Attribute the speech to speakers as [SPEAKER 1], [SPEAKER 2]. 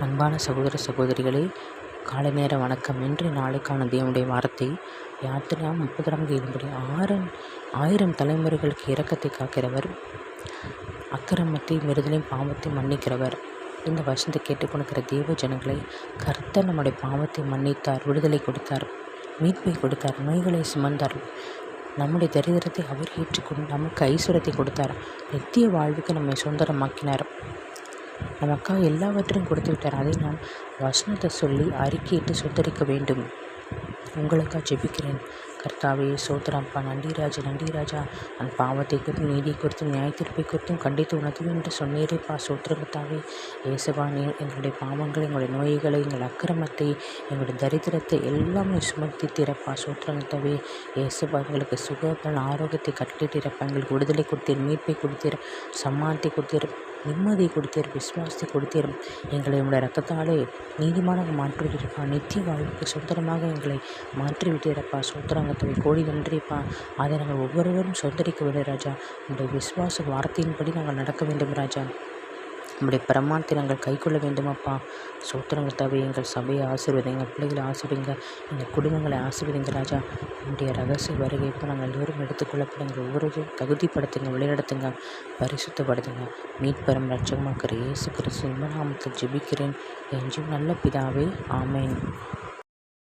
[SPEAKER 1] அன்பான சகோதர சகோதரிகளே, காலை நேர வணக்கம். இன்று நாளுக்கான தேவனுடைய வார்த்தை யாத்திரையாம் 30ஆம் தேதிப்படி 1000 தலைமுறைகளுக்கு இரக்கத்தை காக்கிறவர், அக்கிரமத்தை மீறுதலையும் பாவத்தை மன்னிக்கிறவர். இந்த வசனத்தை கேட்டுக்கொண்டிருக்கிற தேவ ஜனங்களை, கர்த்தர் நம்முடைய பாவத்தை மன்னித்தார், விடுதலை கொடுத்தார், மீட்பை கொடுத்தார், நோய்களை சுமந்தார், நம்முடைய தரித்திரத்தை அவர் ஏற்றுக்கொண்டு நமக்கு ஐஸ்வர்யத்தை கொடுத்தார், நித்திய வாழ்வுக்கு நம்மை சுதந்திரமாக்கினார், நமக்காக எல்லாவற்றையும் கொடுத்து விட்டார். அதை நாம் வசனத்தை சொல்லி அறிக்கையிட்டு சுத்தரிக்க வேண்டும். உங்களுக்காக ஜெபிக்கிறேன். கர்த்தாவே சோதரப்பா, நன்றி ராஜா. அந்த பாவத்தை குறித்தும் நீதியை குறித்தும் நியாய தீர்ப்பை குறித்தும் கண்டித்து உணர்த்துவேன் என்று சொன்னீரேப்பா. சோத்திரகத்தாவே ஏசபா, எங்களுடைய பாவங்களை, எங்களுடைய நோய்களை, எங்கள் அக்கிரமத்தை, எங்களுடைய தரித்திரத்தை எல்லாமே சுமத்தி தீரப்பா. சோத்திரகத்தாவே ஏசபா, எங்களுக்கு சுகபலன் ஆரோக்கியத்தை கட்டிட்டிருப்பா. எங்களுக்கு விடுதலை கொடுத்தீர், மீட்பை கொடுத்தீர், சம்மானத்தை கொடுத்தீர், நிம்மதியை கொடுத்தீர், விசுவாசத்தை கொடுத்தீர். எங்களை உங்களுடைய ரத்தத்தாலே நீதிமானாக மாற்றிவிட்டிருப்பா. நித்திய வாழ்வுக்கு சுதந்திரமாக எங்களை மாற்றிவிட்டீரப்பா. சோத்திரங்கத்தவை கோடி நன்றிப்பா. அதை நாங்கள் ஒவ்வொருவரும் சொந்தரிக்க வேண்டும் ராஜா. உங்களுடைய விசுவாச வார்த்தையின்படி நாங்கள் நடக்க வேண்டும் ராஜா. நம்முடைய பிரமாணத்தை நாங்கள் கைக்கொள்ள வேண்டுமப்பா. சோத்திரங்கத்தாவே எங்கள் சபையை ஆசீர்வதிங்க, எங்கள் பிள்ளைகளை ஆசீர்வதிங்க, எங்கள் குடும்பங்களை ஆசீர்வதிங்க ராஜா. நம்முடைய ரகசிய வருகை இப்போ நாங்கள் எல்லோரும் எடுத்துக்கொள்ளப்படுங்க. ஒவ்வொருவரும் தகுதிப்படுத்துங்க, வழிநடத்துங்க, பரிசுத்தப்படுத்துங்க. மீட்பெரும் இரட்சகமாக்கிற இயேசு கிறிஸ்து நாமத்தில் ஜெபிக்கிறேன். என் நல்ல பிதாவே, ஆமேன்.